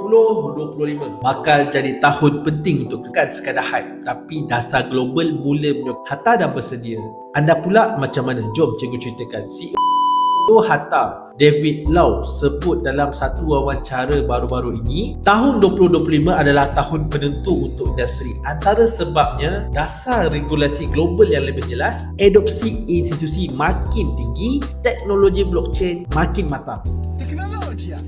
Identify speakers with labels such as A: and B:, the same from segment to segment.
A: 2025 bakal jadi tahun penting untuk bukan sekadar hype, tapi dasar global mula menyokong. Hatta dah bersedia. Anda pula macam mana? Jom cikgu ceritakan. CEO Hatta, David Lau, sebut dalam satu wawancara baru-baru ini, tahun 2025 adalah tahun penentu untuk industri. Antara sebabnya, dasar regulasi global yang lebih jelas, adopsi institusi makin tinggi, teknologi blockchain makin matang.
B: تكنولوجيا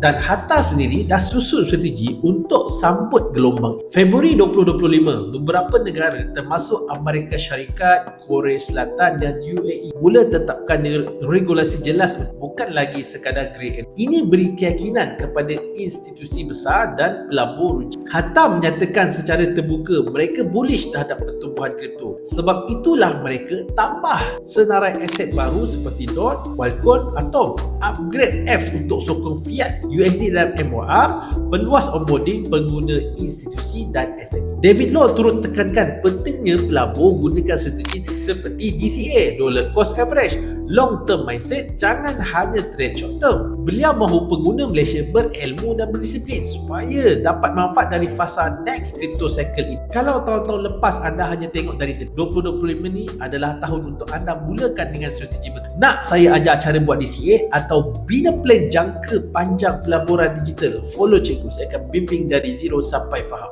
A: Dan Hatta sendiri dah susun strategi untuk sambut gelombang. Februari 2025, beberapa negara termasuk Amerika Syarikat, Korea Selatan dan UAE mula tetapkan regulasi jelas, bukan lagi sekadar grey area. Ini beri keyakinan kepada institusi besar dan pelabur. Hatta menyatakan secara terbuka mereka bullish terhadap pertumbuhan kripto. Sebab itulah mereka tambah senarai aset baru seperti DOT, Walcon atau upgrade apps untuk sokong fiat USD dalam MOR, peluas onboarding pengguna institusi dan SME. David Lau turut tekankan pentingnya pelabur gunakan strategi seperti DCA, Dollar Cost Average, long term mindset, jangan hanya trade short term. Beliau mahu pengguna Malaysia berilmu dan berdisiplin supaya dapat manfaat dari fasa next crypto cycle ini. Kalau tahun-tahun lepas anda hanya tengok dari 2025 ni adalah tahun untuk anda mulakan dengan strategi betul. Nak saya ajar cara buat DCA atau bina plan jangka panjang pelaburan digital? Follow cikgu, saya akan bimbing dari zero sampai faham.